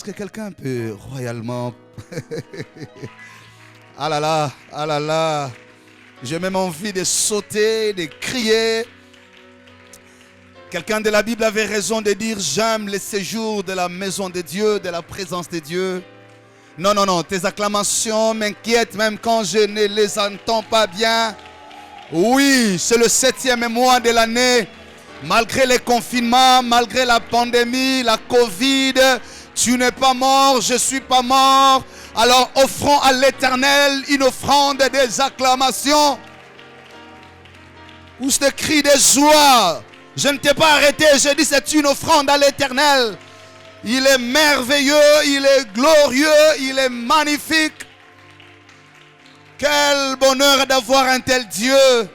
Est-ce que quelqu'un peut royalement... Ah là là, ah là là. J'ai même envie de sauter, de crier. Quelqu'un de la Bible avait raison de dire: j'aime le séjour de la maison de Dieu, de la présence de Dieu. Non, non, non, tes acclamations m'inquiètent même quand je ne les entends pas bien. Oui, c'est le 7e mois de l'année. Malgré les confinements, malgré la pandémie, la Covid, tu n'es pas mort, je ne suis pas mort. Alors offrons à l'Éternel une offrande des acclamations. Ou ce cri de joie. Je ne t'ai pas arrêté, je dis c'est une offrande à l'Éternel. Il est merveilleux, il est glorieux, il est magnifique. Quel bonheur d'avoir un tel Dieu.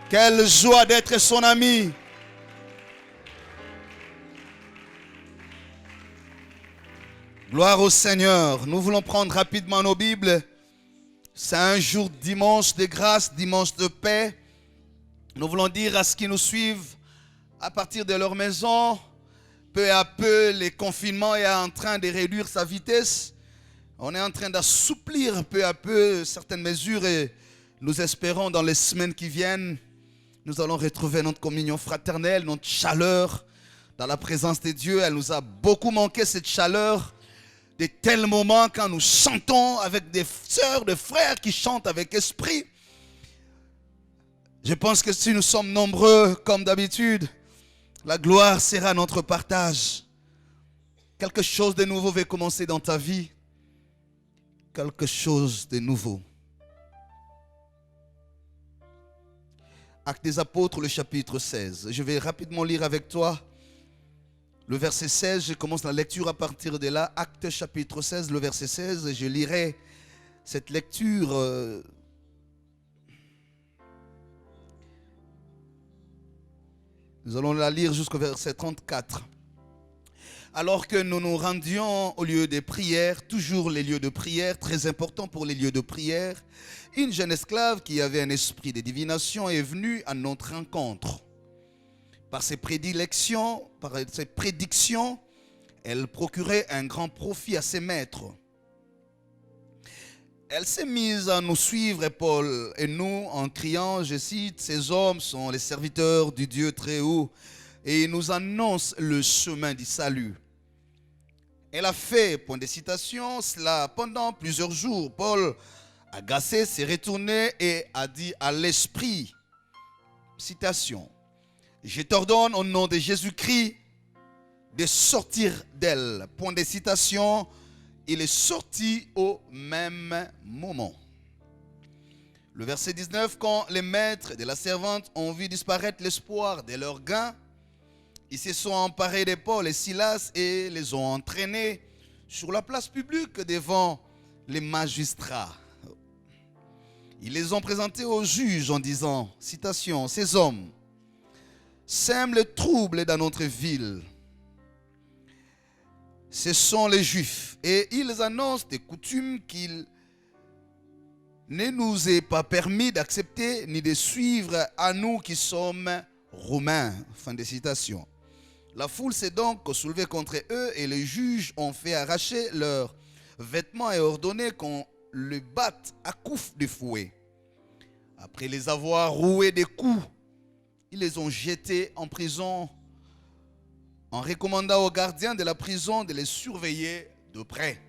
Quelle joie d'être son ami. Gloire au Seigneur. Nous voulons prendre rapidement nos Bibles. C'est un jour dimanche de grâce, dimanche de paix. Nous voulons dire à ceux qui nous suivent, à partir de leur maison, peu à peu, le confinement est en train de réduire sa vitesse. On est en train d'assouplir peu à peu certaines mesures et nous espérons dans les semaines qui viennent, nous allons retrouver notre communion fraternelle, notre chaleur dans la présence de Dieu. Elle nous a beaucoup manqué, cette chaleur, de tels moments quand nous chantons avec des sœurs, des frères qui chantent avec esprit. Je pense que si nous sommes nombreux comme d'habitude, la gloire sera notre partage. Quelque chose de nouveau va commencer dans ta vie. Quelque chose de nouveau. Actes des Apôtres, le chapitre 16. Je vais rapidement lire avec toi le verset 16. Je commence la lecture à partir de là. Actes chapitre 16, le verset 16. Je lirai cette lecture. Nous allons la lire jusqu'au verset 34. Alors que nous nous rendions au lieu des prières, toujours les lieux de prière, très important pour les lieux de prière, une jeune esclave qui avait un esprit de divination est venue à notre rencontre. Par ses prédictions, elle procurait un grand profit à ses maîtres. Elle s'est mise à nous suivre, Paul et nous, en criant, je cite, « Ces hommes sont les serviteurs du Dieu très haut et ils nous annoncent le chemin du salut. » Elle a fait, point de citation, cela pendant plusieurs jours. Paul, agacé, s'est retourné et a dit à l'esprit, citation, « Je t'ordonne au nom de Jésus-Christ de sortir d'elle. » Point de citation, il est sorti au même moment. Le verset 19, quand les maîtres de la servante ont vu disparaître l'espoir de leur gain, ils se sont emparés de Paul et Silas et les ont entraînés sur la place publique devant les magistrats. Ils les ont présentés aux juges en disant, citation, « Ces hommes sèment le trouble dans notre ville. Ce sont les Juifs et ils annoncent des coutumes qu'il ne nous est pas permis d'accepter ni de suivre à nous qui sommes Romains. » Fin de citation. La foule s'est donc soulevée contre eux et les juges ont fait arracher leurs vêtements et ordonné qu'on les batte à coups de fouet. Après les avoir roués des coups, ils les ont jetés en prison en recommandant aux gardiens de la prison de les surveiller de près.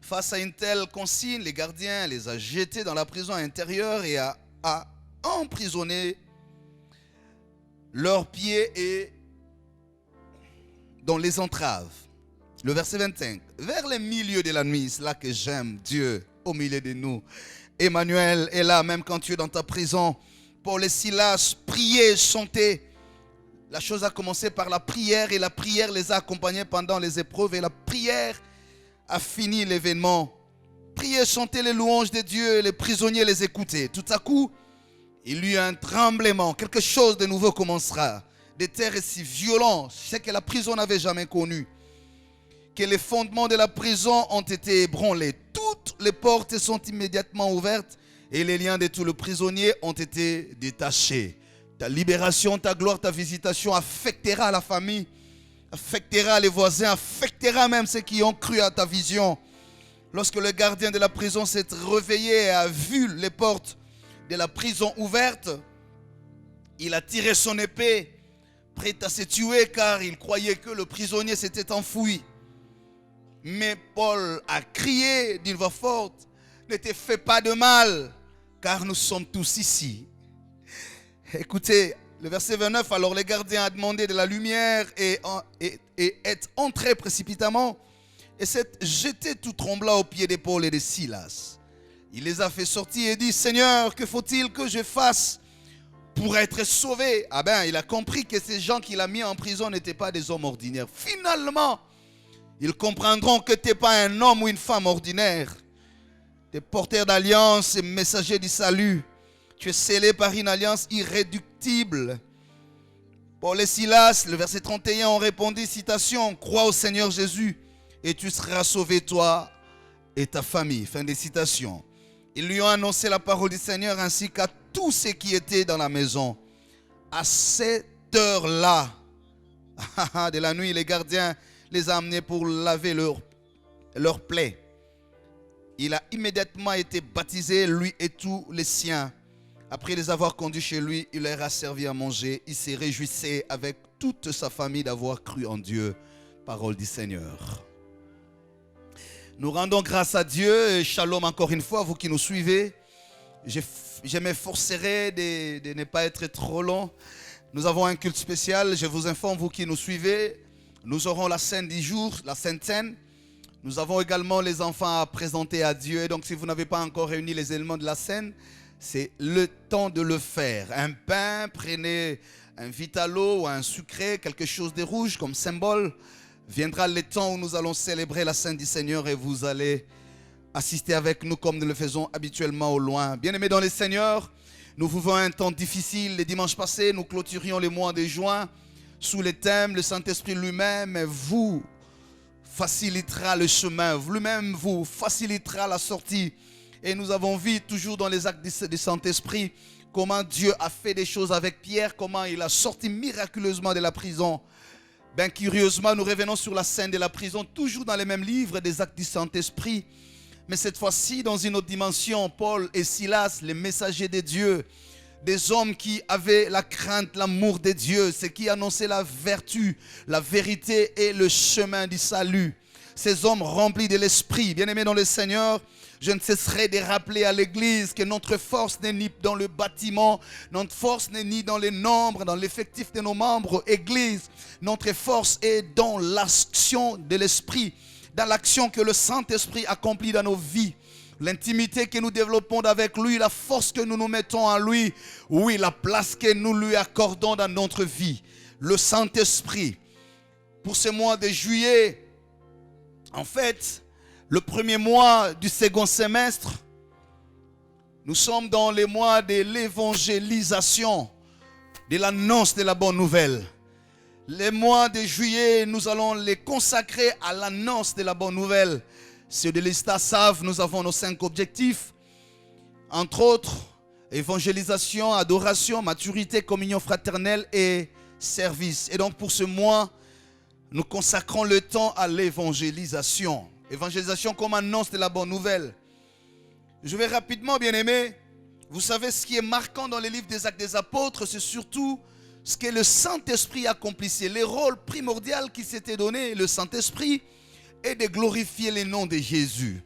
Face à une telle consigne, les gardiens les ont jetés dans la prison intérieure et a emprisonné leurs pieds et dans les entraves. Le verset 25. Vers le milieu de la nuit, c'est là que j'aime Dieu au milieu de nous. Emmanuel est là, même quand tu es dans ta prison. Paul et Silas priaient, chantaient. La chose a commencé par la prière et la prière les a accompagnés pendant les épreuves et la prière a fini l'événement. Prier, chanter les louanges de Dieu, les prisonniers les écoutaient. Tout à coup, il y eut un tremblement, quelque chose de nouveau commencera. Des terres si violentes, c'est que la prison n'avait jamais connu. Que les fondements de la prison ont été ébranlés. Toutes les portes sont immédiatement ouvertes et les liens de tous les prisonniers ont été détachés. Ta libération, ta gloire, ta visitation affectera la famille affectera les voisins, affectera même ceux qui ont cru à ta vision. Lorsque le gardien de la prison s'est réveillé et a vu les portes de la prison ouvertes, il a tiré son épée, prêt à se tuer car il croyait que le prisonnier s'était enfui. Mais Paul a crié d'une voix forte, « Ne te fais pas de mal, car nous sommes tous ici. » Écoutez, le verset 29, alors les gardiens a demandé de la lumière et est entré précipitamment et s'est jeté tout tremblant aux pieds de Paul et de Silas. Il les a fait sortir et dit, « Seigneur, que faut-il que je fasse pour être sauvé ?» Ah ben, il a compris que ces gens qu'il a mis en prison n'étaient pas des hommes ordinaires. Finalement, ils comprendront que tu n'es pas un homme ou une femme ordinaire. Tu es porteur d'alliance et messager du salut. Tu es scellé par une alliance irréductible. Paul et Silas, le verset 31, ont répondu, citation, « Crois au Seigneur Jésus et tu seras sauvé toi et ta famille. » Fin des citations. Ils lui ont annoncé la parole du Seigneur ainsi qu'à tous ceux qui étaient dans la maison. À cette heure-là de la nuit, les gardiens les ont amenés pour laver leurs plaies. Il a immédiatement été baptisé, lui et tous les siens. Après les avoir conduits chez lui, il leur a servi à manger. Il s'est réjouissé avec toute sa famille d'avoir cru en Dieu. Parole du Seigneur. Nous rendons grâce à Dieu et shalom encore une fois, vous qui nous suivez. Je m'efforcerai de ne pas être trop long. Nous avons un culte spécial, je vous informe, vous qui nous suivez. Nous aurons la scène du jour, la Sainte Seine. Nous avons également les enfants à présenter à Dieu. Et donc si vous n'avez pas encore réuni les éléments de la scène, c'est le temps de le faire. Un pain, prenez un vitalo ou un sucré, quelque chose de rouge comme symbole. Viendra le temps où nous allons célébrer la Sainte du Seigneur et vous allez assister avec nous comme nous le faisons habituellement au loin. Bien-aimés dans le Seigneur, nous vivons un temps difficile. Les dimanches passés, nous clôturions le mois de juin sous le thème « Le Saint-Esprit lui-même vous facilitera le chemin, lui-même vous facilitera la sortie ». Et nous avons vu toujours dans les actes du Saint-Esprit comment Dieu a fait des choses avec Pierre, comment il a sorti miraculeusement de la prison. Bien curieusement, nous revenons sur la scène de la prison, toujours dans les mêmes livres des actes du Saint-Esprit. Mais cette fois-ci, dans une autre dimension, Paul et Silas, les messagers de Dieu, des hommes qui avaient la crainte, l'amour de Dieu, ceux qui annonçaient la vertu, la vérité et le chemin du salut. Ces hommes remplis de l'Esprit, bien-aimés dans le Seigneur, je ne cesserai de rappeler à l'Église que notre force n'est ni dans le bâtiment, notre force n'est ni dans les nombres, dans l'effectif de nos membres, Église. Notre force est dans l'action de l'Esprit, dans l'action que le Saint-Esprit accomplit dans nos vies. L'intimité que nous développons avec lui, la force que nous nous mettons en lui, oui, la place que nous lui accordons dans notre vie. Le Saint-Esprit. Pour ce mois de juillet, en fait, le premier mois du second semestre, nous sommes dans les mois de l'évangélisation, de l'annonce de la bonne nouvelle. Les mois de juillet, nous allons les consacrer à l'annonce de la bonne nouvelle. Ceux de l'État savent, nous avons nos 5 objectifs. Entre autres, évangélisation, adoration, maturité, communion fraternelle et service. Et donc pour ce mois, nous consacrons le temps à l'évangélisation. Évangélisation comme annonce de la bonne nouvelle. Je vais rapidement, bien-aimés. Vous savez ce qui est marquant dans les livres des Actes des Apôtres, c'est surtout ce que le Saint-Esprit accomplissait. Le rôle primordial qui s'était donné, le Saint-Esprit, est de glorifier le nom de Jésus.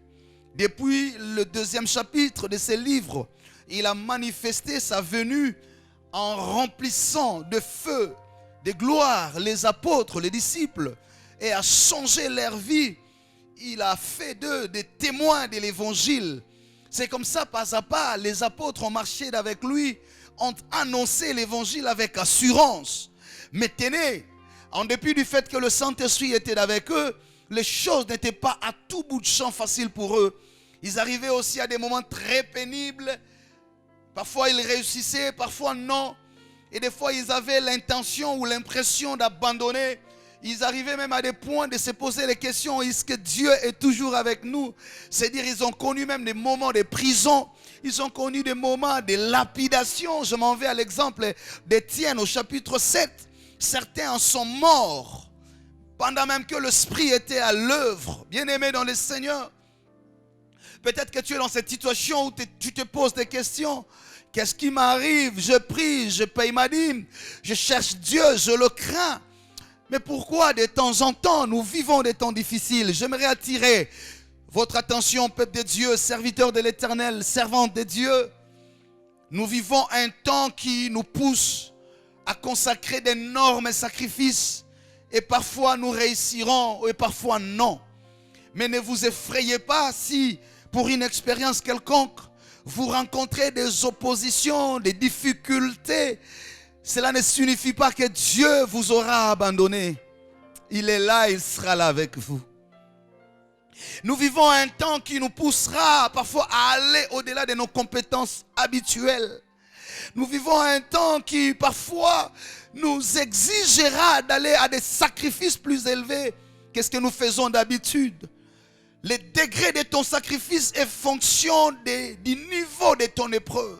Depuis le 2e chapitre de ce livre, il a manifesté sa venue en remplissant de feu, de gloire, les apôtres, les disciples, et a changé leur vie. Il a fait d'eux des témoins de l'évangile. C'est comme ça, pas à pas, les apôtres ont marché avec lui, ont annoncé l'évangile avec assurance. Mais tenez, en dépit du fait que le Saint-Esprit était avec eux, les choses n'étaient pas à tout bout de champ faciles pour eux. Ils arrivaient aussi à des moments très pénibles. Parfois ils réussissaient, parfois non. Et des fois ils avaient l'intention ou l'impression d'abandonner. Ils arrivaient même à des points de se poser les questions, est-ce que Dieu est toujours avec nous? C'est-à-dire ils ont connu même des moments de prison. Ils ont connu des moments de lapidation. Je m'en vais à l'exemple d'Étienne au chapitre 7. Certains en sont morts. pendant même que l'Esprit était à l'œuvre. Bien-aimé dans le Seigneur, peut-être que tu es dans cette situation où tu te poses des questions. Qu'est-ce qui m'arrive? Je prie, je paye ma dîme, je cherche Dieu, je le crains. Mais pourquoi de temps en temps nous vivons des temps difficiles? J'aimerais attirer votre attention, peuple de Dieu, serviteur de l'Éternel, servante de Dieu. Nous vivons un temps qui nous pousse à consacrer d'énormes sacrifices. Et parfois nous réussirons et parfois non. Mais ne vous effrayez pas si pour une expérience quelconque, vous rencontrez des oppositions, des difficultés. Cela ne signifie pas que Dieu vous aura abandonné. Il est là, il sera là avec vous. Nous vivons un temps qui nous poussera parfois à aller au-delà de nos compétences habituelles. Nous vivons un temps qui parfois nous exigera d'aller à des sacrifices plus élevés que ce que nous faisons d'habitude. Le degré de ton sacrifice est fonction du niveau de ton épreuve.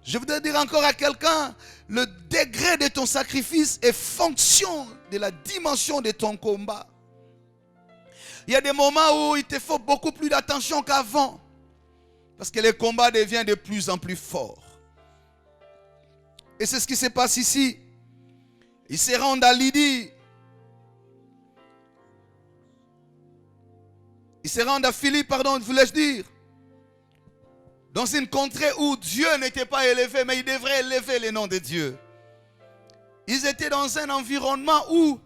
Je voudrais dire encore à quelqu'un, le degré de ton sacrifice est fonction de la dimension de ton combat. Il y a des moments où il te faut beaucoup plus d'attention qu'avant. Parce que le combat devient de plus en plus fort. Et c'est ce qui se passe ici. Ils se rendent à Lydie. Ils se rendent à Philippe, pardon, voulais-je dire. Dans une contrée où Dieu n'était pas élevé, mais il devrait élever le nom de Dieu. Ils étaient dans un environnement où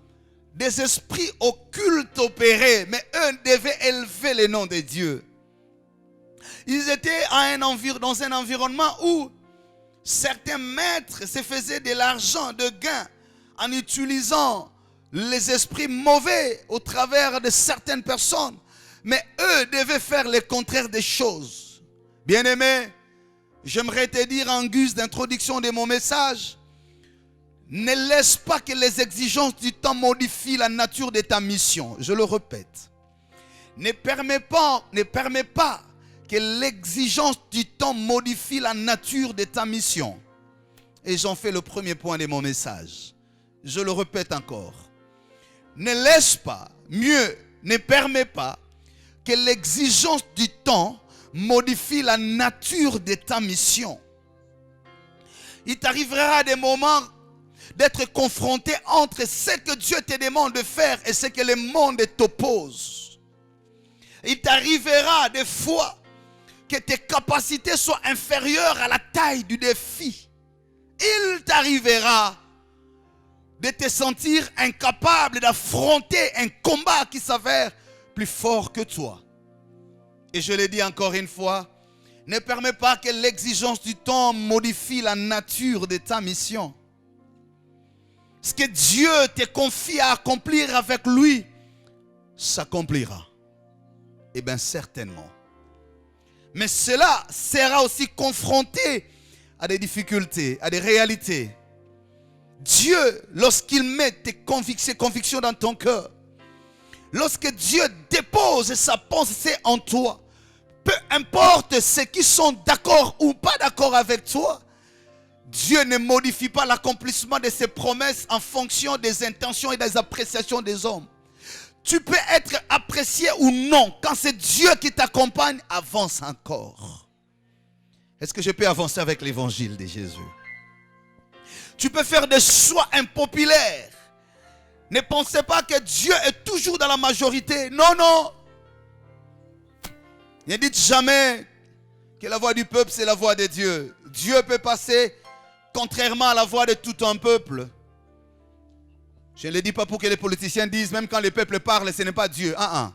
des esprits occultes opéraient, mais eux devaient élever le nom de Dieu. Ils étaient dans un environnement où certains maîtres se faisaient de l'argent, de gain, en utilisant les esprits mauvais au travers de certaines personnes. Mais eux devaient faire le contraire des choses. Bien-aimé, j'aimerais te dire en guise d'introduction de mon message, ne laisse pas que les exigences du temps modifient la nature de ta mission. Je le répète. Ne permets pas que l'exigence du temps modifie la nature de ta mission. Et j'en fais le premier point de mon message. Je le répète encore. Ne laisse pas, ne permets pas que l'exigence du temps modifie la nature de ta mission. Il t'arrivera des moments d'être confronté entre ce que Dieu te demande de faire et ce que le monde t'oppose. Il t'arrivera des fois que tes capacités soient inférieures à la taille du défi. Il t'arrivera de te sentir incapable d'affronter un combat qui s'avère plus fort que toi. Et je le dis encore une fois, ne permets pas que l'exigence du temps modifie la nature de ta mission. Ce que Dieu te confie à accomplir avec lui s'accomplira. Eh bien certainement. Mais cela sera aussi confronté à des difficultés, à des réalités. Dieu, lorsqu'il met ses convictions dans ton cœur, lorsque Dieu dépose sa pensée en toi, peu importe ceux qui sont d'accord ou pas d'accord avec toi, Dieu ne modifie pas l'accomplissement de ses promesses en fonction des intentions et des appréciations des hommes. Tu peux être apprécié ou non. Quand c'est Dieu qui t'accompagne, avance encore. Est-ce que je peux avancer avec l'évangile de Jésus? Tu peux faire des choix impopulaires. Ne pensez pas que Dieu est toujours dans la majorité. Non, non. Ne dites jamais que la voix du peuple, c'est la voix de Dieu. Dieu peut passer contrairement à la voix de tout un peuple. Je ne le dis pas pour que les politiciens disent, même quand le peuple parle, ce n'est pas Dieu. Il ne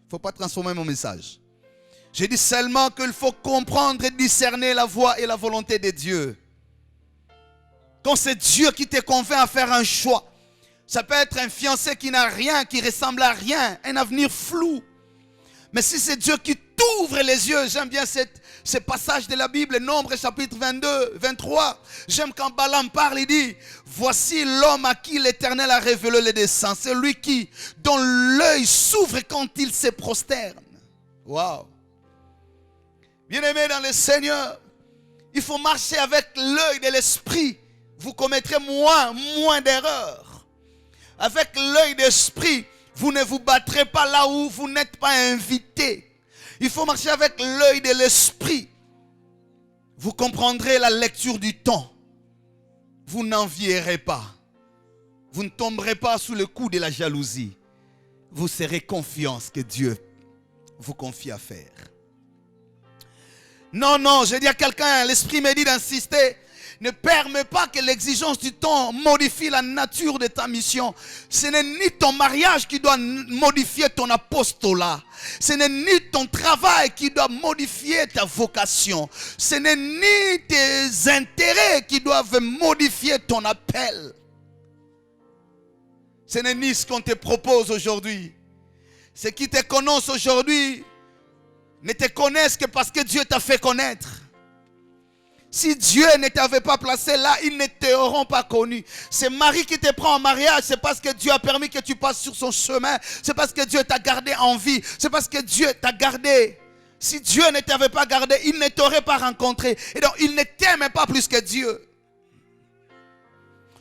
faut pas transformer mon message. Je dis seulement qu'il faut comprendre et discerner la voix et la volonté de Dieu. Quand c'est Dieu qui te convainc à faire un choix, ça peut être un fiancé qui n'a rien, qui ressemble à rien, un avenir flou. Mais si c'est Dieu qui t'ouvre les yeux, j'aime bien ce passage de la Bible, Nombre chapitre 22, 23. J'aime quand Balaam parle, il dit, voici l'homme à qui l'Éternel a révélé les desseins. C'est lui dont l'œil s'ouvre quand il se prosterne. Waouh! Bien-aimés dans le Seigneur, il faut marcher avec l'œil de l'esprit. Vous commettrez moins d'erreurs. Avec l'œil d'esprit, vous ne vous battrez pas là où vous n'êtes pas invité. Il faut marcher avec l'œil de l'esprit. Vous comprendrez la lecture du temps. Vous n'envierez pas. Vous ne tomberez pas sous le coup de la jalousie. Vous serez confiants que Dieu vous confie à faire. Non, non, je dis à quelqu'un, l'esprit me dit d'insister. Ne permets pas que l'exigence du temps modifie la nature de ta mission. Ce n'est ni ton mariage qui doit modifier ton apostolat. Ce n'est ni ton travail qui doit modifier ta vocation. Ce n'est ni tes intérêts qui doivent modifier ton appel. Ce n'est ni ce qu'on te propose aujourd'hui. Ceux qui te connaissent aujourd'hui ne te connaissent que parce que Dieu t'a fait connaître. Si Dieu ne t'avait pas placé là, ils ne t'auront pas connu. C'est Marie qui te prend en mariage, c'est parce que Dieu a permis que tu passes sur son chemin. C'est parce que Dieu t'a gardé en vie. C'est parce que Dieu t'a gardé. Si Dieu ne t'avait pas gardé, il ne t'aurait pas rencontré. Et donc, il ne t'aime pas plus que Dieu.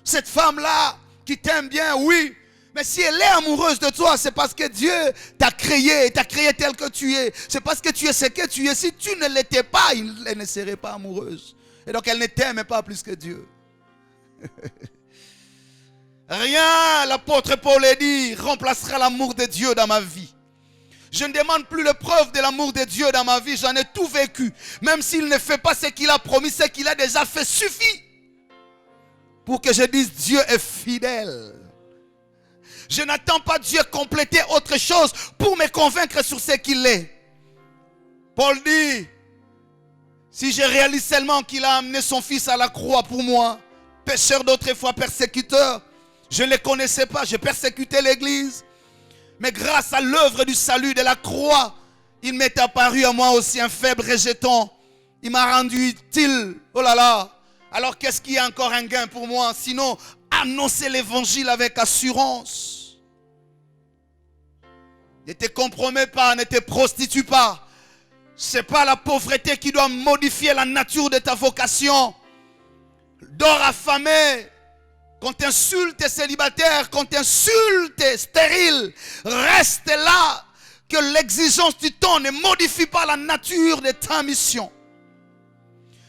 Cette femme-là, qui t'aime bien, oui. Mais si elle est amoureuse de toi, c'est parce que Dieu t'a créé tel que tu es. C'est parce que tu es ce que tu es. Si tu ne l'étais pas, elle ne serait pas amoureuse. Et donc elle ne t'aime pas plus que Dieu. Rien, l'apôtre Paul a dit, remplacera l'amour de Dieu dans ma vie. Je ne demande plus le preuve de l'amour de Dieu dans ma vie. J'en ai tout vécu. Même s'il ne fait pas ce qu'il a promis, ce qu'il a déjà fait suffit pour que je dise Dieu est fidèle. Je n'attends pas Dieu compléter autre chose pour me convaincre sur ce qu'il est. Paul dit, si je réalise seulement qu'il a amené son fils à la croix pour moi, pécheur d'autrefois, persécuteur, je ne le connaissais pas, je persécutais l'église. Mais grâce à l'œuvre du salut de la croix, il m'est apparu à moi aussi un faible rejeton. Il m'a rendu utile. Oh là là. Alors qu'est-ce qui est encore un gain pour moi? Sinon, annoncer l'évangile avec assurance. Ne te compromets pas, ne te prostitue pas. Ce n'est pas la pauvreté qui doit modifier la nature de ta vocation. Dors affamé. Quand tu insultes célibataire, quand tu insultes stérile, reste là. Que l'exigence du temps ne modifie pas la nature de ta mission.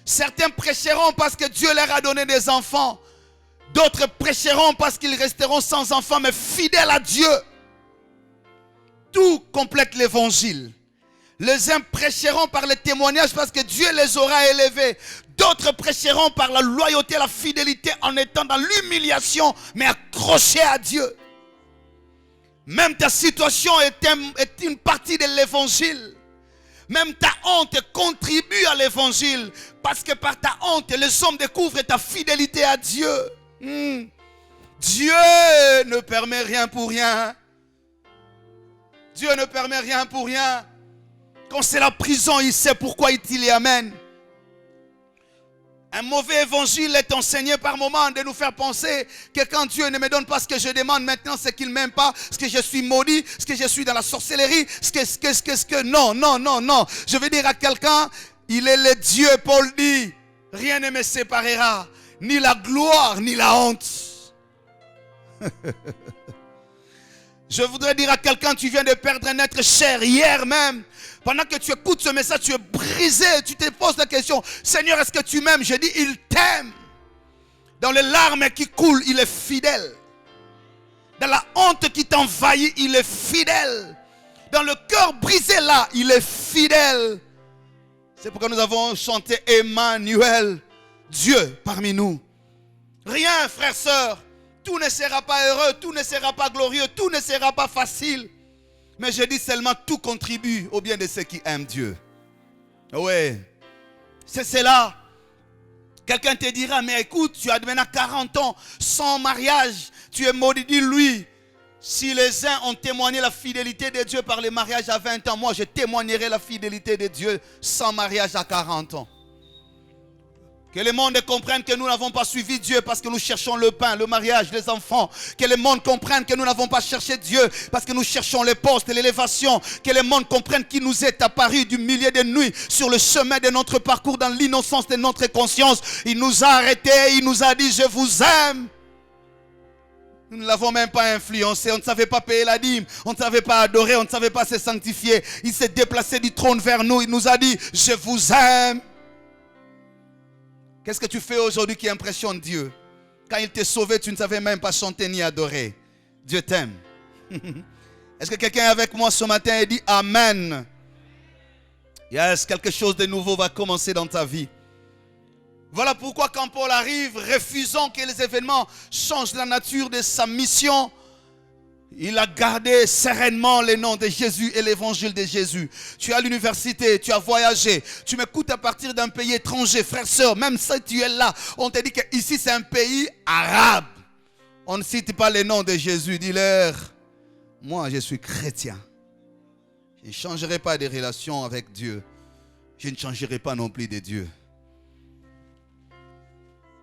Certains prêcheront parce que Dieu leur a donné des enfants. D'autres prêcheront parce qu'ils resteront sans enfants, mais fidèles à Dieu. Tout complète l'évangile. Les uns prêcheront par le témoignage parce que Dieu les aura élevés. D'autres prêcheront par la loyauté, la fidélité en étant dans l'humiliation, mais accrochés à Dieu. Même ta situation est une partie de l'évangile. Même ta honte contribue à l'évangile. Parce que par ta honte, les hommes découvrent ta fidélité à Dieu. Dieu ne permet rien pour rien. Dieu ne permet rien pour rien. Quand c'est la prison, il sait pourquoi il t'y amène. Un mauvais évangile est enseigné par moments de nous faire penser que quand Dieu ne me donne pas ce que je demande maintenant, c'est qu'il ne m'aime pas, ce que je suis maudit, ce que je suis dans la sorcellerie, non. Je veux dire à quelqu'un, il est le Dieu, Paul dit, rien ne me séparera, ni la gloire, ni la honte. Je voudrais dire à quelqu'un, tu viens de perdre un être cher hier même. Pendant que tu écoutes ce message, tu es brisé. Tu te poses la question, Seigneur, est-ce que tu m'aimes? Je dis, il t'aime. Dans les larmes qui coulent, il est fidèle. Dans la honte qui t'envahit, il est fidèle. Dans le cœur brisé là, il est fidèle. C'est pourquoi nous avons chanté Emmanuel, Dieu parmi nous. Rien, frères, sœurs. Tout ne sera pas heureux, tout ne sera pas glorieux, tout ne sera pas facile. Mais je dis seulement, tout contribue au bien de ceux qui aiment Dieu. Oui, c'est cela. Quelqu'un te dira, mais écoute, tu as maintenant 40 ans sans mariage, tu es maudit. Dis lui, si les uns ont témoigné la fidélité de Dieu par le mariage à 20 ans, moi je témoignerai la fidélité de Dieu sans mariage à 40 ans. Que le monde comprenne que nous n'avons pas suivi Dieu parce que nous cherchons le pain, le mariage, les enfants. Que le monde comprenne que nous n'avons pas cherché Dieu parce que nous cherchons les postes, l'élévation. Que le monde comprenne qu'il nous est apparu du milieu de nuit sur le chemin de notre parcours dans l'innocence de notre conscience. Il nous a arrêtés, il nous a dit, je vous aime. Nous ne l'avons même pas influencé. On ne savait pas payer la dîme. On ne savait pas adorer. On ne savait pas se sanctifier. Il s'est déplacé du trône vers nous. Il nous a dit, je vous aime. Qu'est-ce que tu fais aujourd'hui qui impressionne Dieu? Quand il t'a sauvé, tu ne savais même pas chanter ni adorer. Dieu t'aime. Est-ce que quelqu'un est avec moi ce matin et dit Amen? Yes, quelque chose de nouveau va commencer dans ta vie. Voilà pourquoi quand Paul arrive, refusant que les événements changent la nature de sa mission, il a gardé sereinement le nom de Jésus et l'évangile de Jésus. Tu es à l'université, tu as voyagé, tu m'écoutes à partir d'un pays étranger, frère, sœur, même si tu es là, on te dit que ici c'est un pays arabe. On ne cite pas le nom de Jésus, dis-leur, moi je suis chrétien. Je ne changerai pas de relation avec Dieu. Je ne changerai pas non plus de Dieu.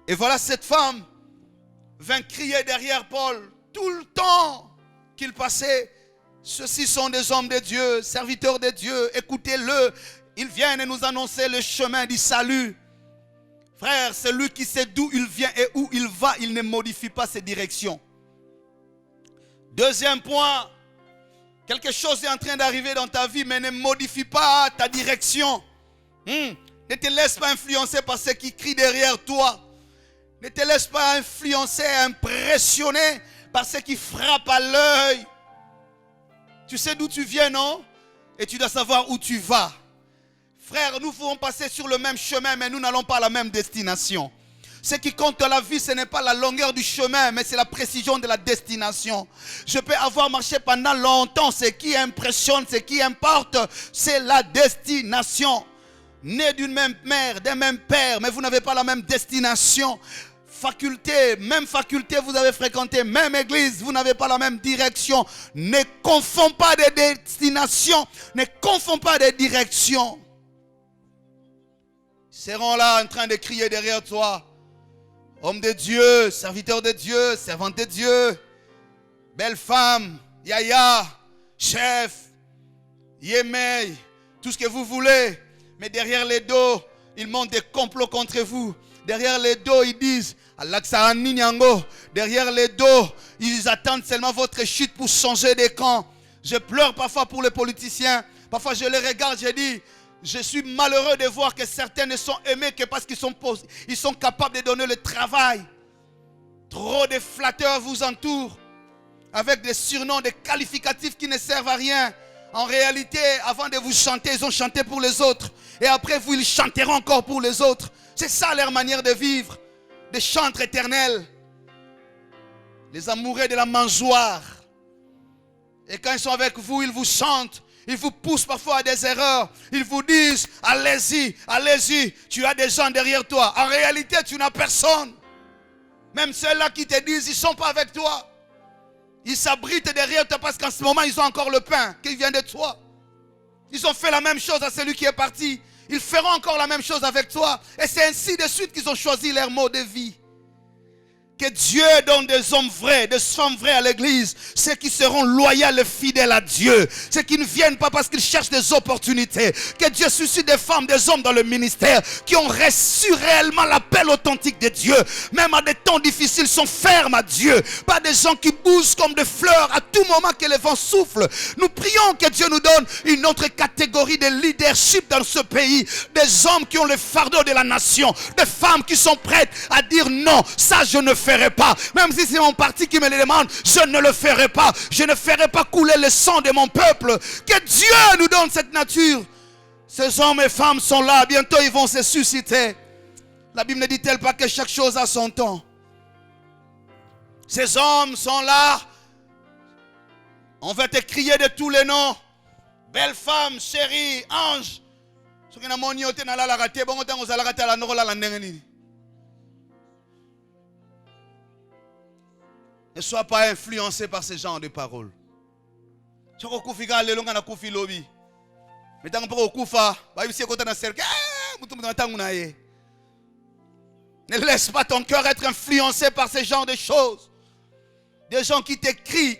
Et voilà cette femme vint crier derrière Paul tout le temps qu'il passait. Ceux-ci sont des hommes de Dieu, serviteurs de Dieu. Écoutez-le. Ils viennent nous annoncer le chemin du salut. Frère, celui qui sait d'où il vient et où il va, il ne modifie pas ses directions. Deuxième point. Quelque chose est en train d'arriver dans ta vie, mais ne modifie pas ta direction. Ne te laisse pas influencer par ceux qui crient derrière toi. Ne te laisse pas influencer, impressionner par ceux qui frappent à l'œil. Tu sais d'où tu viens, non? Et tu dois savoir où tu vas. Frère, nous pouvons passer sur le même chemin, mais nous n'allons pas à la même destination. Ce qui compte dans la vie, ce n'est pas la longueur du chemin, mais c'est la précision de la destination. Je peux avoir marché pendant longtemps. Ce qui impressionne, ce qui importe, c'est la destination. Né d'une même mère, d'un même père, mais vous n'avez pas la même destination. Même faculté, vous avez fréquenté, même église, vous n'avez pas la même direction. Ne confonds pas de destination, ne confonds pas de direction. Ils seront là en train de crier derrière toi. Homme de Dieu, serviteur de Dieu, servante de Dieu, belle femme, yaya, chef, yémei, tout ce que vous voulez. Mais derrière les dos, ils montent des complots contre vous. Derrière les dos, ils disent, derrière les dos, ils attendent seulement votre chute pour changer de camp. Je pleure parfois pour les politiciens. Parfois je les regarde, je dis, je suis malheureux de voir que certains ne sont aimés que parce qu'ils sont capables de donner le travail. Trop de flatteurs vous entourent avec des surnoms, des qualificatifs qui ne servent à rien. En réalité, avant de vous chanter, ils ont chanté pour les autres. Et après vous, ils chanteront encore pour les autres. C'est ça leur manière de vivre. Des chantres éternels. Les amoureux de la mangeoire. Et quand ils sont avec vous, ils vous chantent. Ils vous poussent parfois à des erreurs. Ils vous disent, allez-y, allez-y. Tu as des gens derrière toi. En réalité, tu n'as personne. Même ceux-là qui te disent, ils ne sont pas avec toi. Ils s'abritent derrière toi parce qu'en ce moment, ils ont encore le pain qui vient de toi. Ils ont fait la même chose à celui qui est parti. Ils feront encore la même chose avec toi. Et c'est ainsi de suite qu'ils ont choisi leur mode de vie. Que Dieu donne des hommes vrais, des femmes vraies à l'église. Ceux qui seront loyaux et fidèles à Dieu. Ceux qui ne viennent pas parce qu'ils cherchent des opportunités. Que Dieu suscite des femmes, des hommes dans le ministère qui ont reçu réellement l'appel authentique de Dieu. Même à des temps difficiles, sont fermes à Dieu. Pas des gens qui bougent comme des fleurs à tout moment que le vent souffle. Nous prions que Dieu nous donne une autre catégorie de leadership dans ce pays. Des hommes qui ont le fardeau de la nation. Des femmes qui sont prêtes à dire non, ça je ne ferai pas. Même si c'est mon parti qui me le demande, je ne le ferai pas. Je ne ferai pas couler le sang de mon peuple. Que Dieu nous donne cette nature. Ces hommes et femmes sont là. Bientôt ils vont se susciter. La Bible ne dit-elle pas que chaque chose a son temps? Ces hommes sont là. On va te crier de tous les noms. Belle femme, chérie, ange. Ne sois pas influencé par ce genre de paroles. Ne laisse pas ton cœur être influencé par ce genre de choses. Des gens qui t'écrient.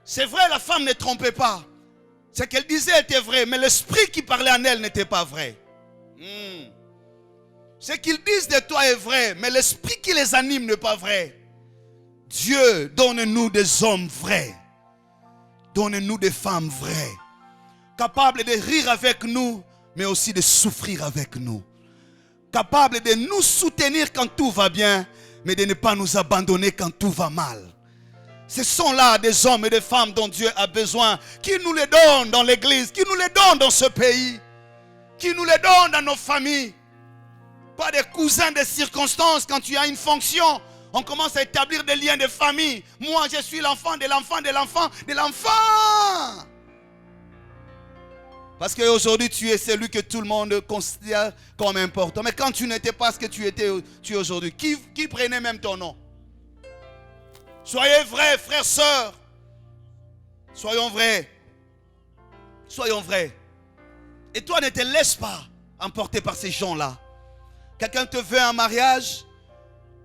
C'est vrai, la femme ne trompait pas. Ce qu'elle disait était vrai, mais l'esprit qui parlait en elle n'était pas vrai. Ce qu'ils disent de toi est vrai, mais l'esprit qui les anime n'est pas vrai. Dieu, donne-nous des hommes vrais. Donne-nous des femmes vraies. Capables de rire avec nous, mais aussi de souffrir avec nous. Capables de nous soutenir quand tout va bien, mais de ne pas nous abandonner quand tout va mal. Ce sont là des hommes et des femmes dont Dieu a besoin, qui nous les donne dans l'église, qui nous les donne dans ce pays, qui nous les donne dans nos familles. Pas des cousins de circonstances. Quand tu as une fonction, on commence à établir des liens de famille. Moi, je suis l'enfant de l'enfant de l'enfant de l'enfant. Parce qu'aujourd'hui, tu es celui que tout le monde considère comme important. Mais quand tu n'étais pas ce que tu es aujourd'hui, qui prenait même ton nom? Soyez vrais, frères, sœurs. Soyons vrais. Soyons vrais. Et toi, ne te laisse pas emporter par ces gens-là. Quelqu'un te veut en mariage,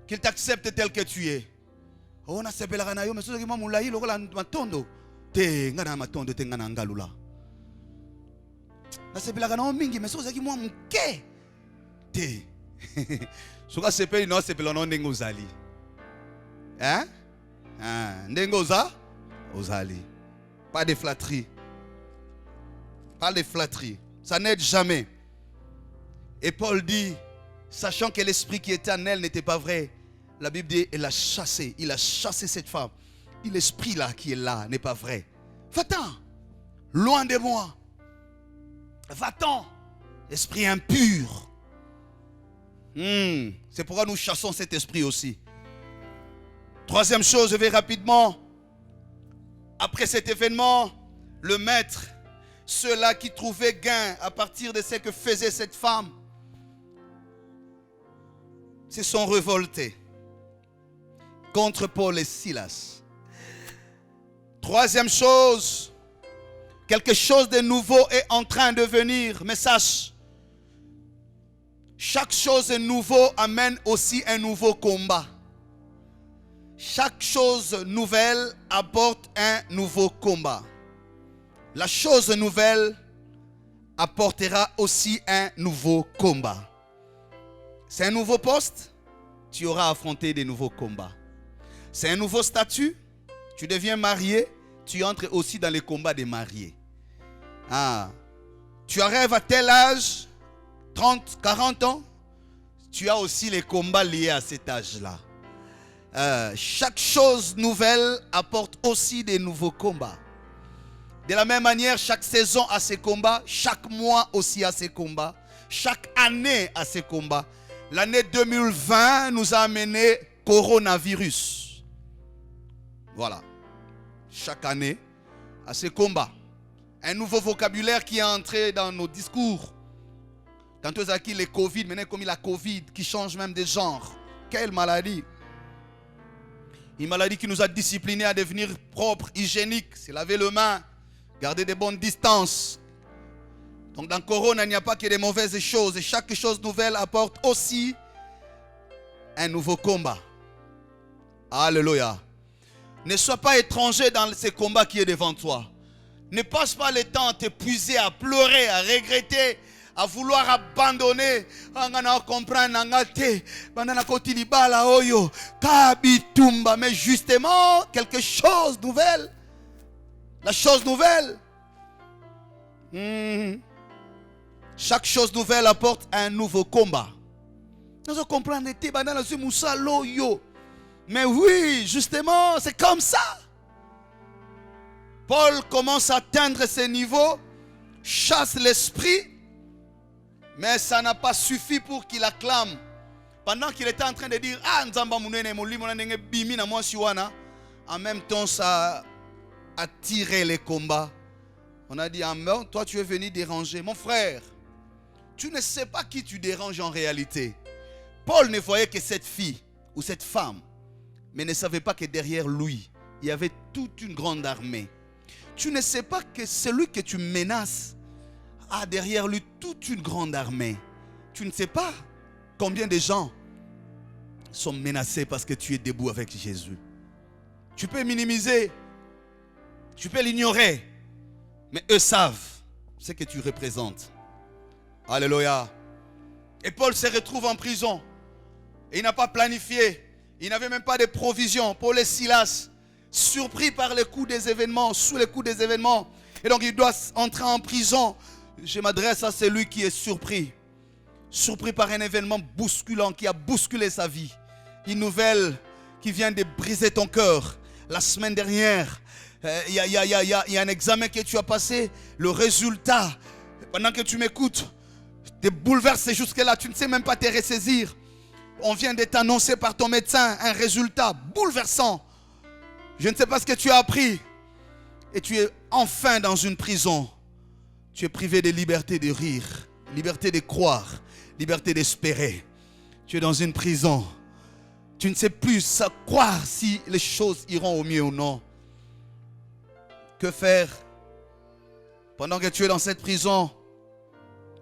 qu'il t'accepte tel que tu es. Oh, na sepelaka na yo, mais soki mamulai lokola matondo. Te ngana matondo te ngana ngalula. Na sepelaka na mingi, mais soki mwa muke. Te. Soka sepeli no sepela no ndenge ozali. Hein? Ndenge ozali. Pas de flatterie. Pas de flatterie. Ça n'aide jamais. Et Paul dit, sachant que l'esprit qui était en elle n'était pas vrai, la Bible dit, il a chassé cette femme. Et l'esprit là qui est là n'est pas vrai. Va-t'en, loin de moi. Va-t'en, esprit impur. C'est pourquoi nous chassons cet esprit aussi. Troisième chose, je vais rapidement. Après cet événement, le maître, ceux-là qui trouvaient gain à partir de ce que faisait cette femme, se sont révoltés contre Paul et Silas. Troisième chose, quelque chose de nouveau est en train de venir. Mais sache, chaque chose de nouveau amène aussi un nouveau combat. Chaque chose nouvelle apporte un nouveau combat. La chose nouvelle apportera aussi un nouveau combat. C'est un nouveau poste, tu auras affronté des nouveaux combats. C'est un nouveau statut, tu deviens marié, tu entres aussi dans les combats des mariés. Tu arrives à tel âge, 30, 40 ans, tu as aussi les combats liés à cet âge-là. Chaque chose nouvelle apporte aussi des nouveaux combats. De la même manière, chaque saison a ses combats, chaque mois aussi a ses combats, chaque année a ses combats. L'année 2020 nous a amené coronavirus. Voilà. Chaque année a ses combats. Un nouveau vocabulaire qui est entré dans nos discours. Tantôt à qui les Covid, maintenant comme il a Covid, qui change même de genre. Quelle maladie! Une maladie qui nous a disciplinés à devenir propres, hygiéniques, se laver les mains, garder de bonnes distances. Donc dans Corona, il n'y a pas que des mauvaises choses. Et chaque chose nouvelle apporte aussi un nouveau combat. Alléluia. Ne sois pas étranger dans ces combats qui est devant toi. Ne passe pas le temps à t'épuiser, à pleurer, à regretter, à vouloir abandonner. Mais justement, quelque chose de nouvelle. La chose nouvelle. Chaque chose nouvelle apporte un nouveau combat. Nous comprenons. Mais oui, justement, c'est comme ça. Paul commence à atteindre ce niveau, chasse l'esprit, mais ça n'a pas suffi pour qu'il acclame. Pendant qu'il était en train de dire, en même temps, ça a tiré les combats. On a dit, toi tu es venu déranger. Mon frère, tu ne sais pas qui tu déranges en réalité. Paul ne voyait que cette fille ou cette femme, mais ne savait pas que derrière lui, il y avait toute une grande armée. Tu ne sais pas que celui que tu menaces a derrière lui toute une grande armée. Tu ne sais pas combien de gens sont menacés parce que tu es debout avec Jésus. Tu peux minimiser, tu peux l'ignorer, mais eux savent ce que tu représentes. Alléluia. Et Paul se retrouve en prison. Et il n'a pas planifié. Ils n'avaient même pas de provisions. Paul et Silas, surpris par les coups des événements, sous les coups des événements. Et donc il doit entrer en prison. Je m'adresse à celui qui est surpris. Surpris par un événement bousculant qui a bousculé sa vie. Une nouvelle qui vient de briser ton cœur. La semaine dernière, il y a un examen que tu as passé. Le résultat, pendant que tu m'écoutes, te bouleverse jusque-là. Tu ne sais même pas te ressaisir. On vient de t'annoncer par ton médecin un résultat bouleversant. Je ne sais pas ce que tu as appris. Et tu es enfin dans une prison. Tu es privé de liberté de rire, liberté de croire, liberté d'espérer. Tu es dans une prison. Tu ne sais plus croire si les choses iront au mieux ou non. Que faire pendant que tu es dans cette prison?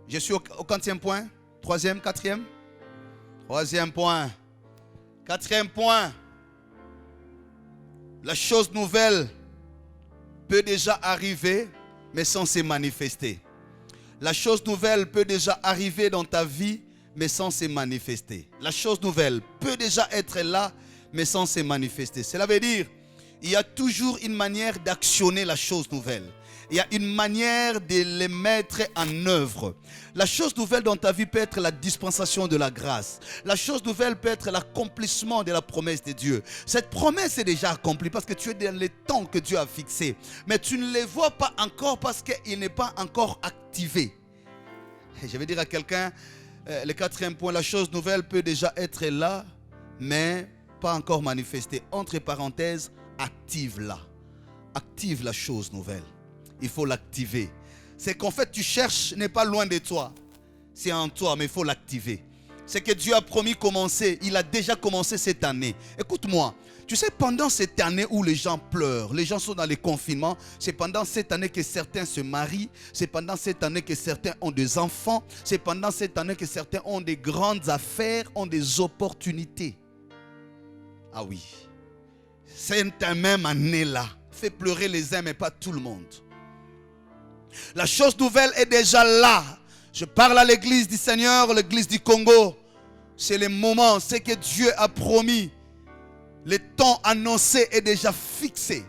Je suis au 4e point. 3e, 4e. 3e point. 4e point. La chose nouvelle peut déjà arriver, mais sans se manifester. La chose nouvelle peut déjà arriver dans ta vie, mais sans se manifester. La chose nouvelle peut déjà être là, mais sans se manifester. Cela veut dire, il y a toujours une manière d'actionner la chose nouvelle. Il y a une manière de les mettre en œuvre. La chose nouvelle dans ta vie peut être la dispensation de la grâce. La chose nouvelle peut être l'accomplissement de la promesse de Dieu. Cette promesse est déjà accomplie parce que tu es dans les temps que Dieu a fixés. Mais tu ne les vois pas encore parce qu'il n'est pas encore activé. Et je vais dire à quelqu'un, le 4e point, la chose nouvelle peut déjà être là, mais pas encore manifestée. Entre parenthèses, active-la. Active la chose nouvelle. Il faut l'activer. C'est qu'en fait, tu cherches n'est pas loin de toi. C'est en toi, mais il faut l'activer. C'est que Dieu a promis commencer. Il a déjà commencé cette année. Écoute-moi. Tu sais, pendant cette année où les gens pleurent, les gens sont dans les confinements, c'est pendant cette année que certains se marient, c'est pendant cette année que certains ont des enfants, c'est pendant cette année que certains ont des grandes affaires, ont des opportunités. Ah oui. Cette même année-là fait pleurer les uns, mais pas tout le monde. La chose nouvelle est déjà là. Je parle à l'église du Seigneur, l'église du Congo. C'est le moment, c'est que Dieu a promis. Le temps annoncé est déjà fixé.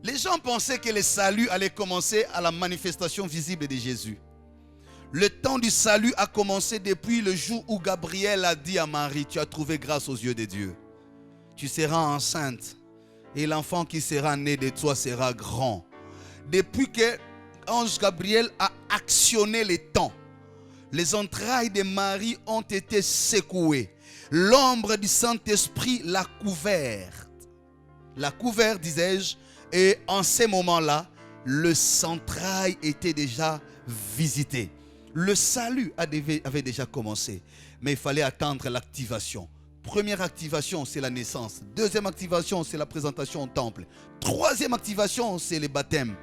Les gens pensaient que le salut allait commencer à la manifestation visible de Jésus. Le temps du salut a commencé depuis le jour où Gabriel a dit à Marie, tu as trouvé grâce aux yeux de Dieu. Tu seras enceinte. Et l'enfant qui sera né de toi sera grand. Depuis que l'ange Gabriel a actionné les temps, les entrailles de Marie ont été secouées. L'ombre du Saint-Esprit l'a couverte. La couverte, disais-je, et en ces moments-là, le centrail était déjà visité. Le salut avait déjà commencé, mais il fallait attendre l'activation. Première activation, c'est la naissance. Deuxième activation, c'est la présentation au temple. Troisième activation, c'est le baptême.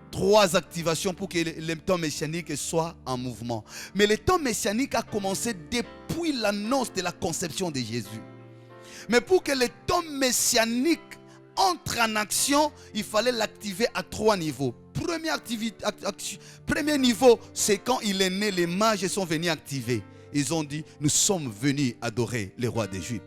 3 activations pour que le temps messianique soit en mouvement. Mais le temps messianique a commencé depuis l'annonce de la conception de Jésus. Mais pour que le temps messianique entre en action, il fallait l'activer à 3 niveaux. Premier niveau, c'est quand il est né, les mages sont venus activer. Ils ont dit, nous sommes venus adorer le roi d'Égypte.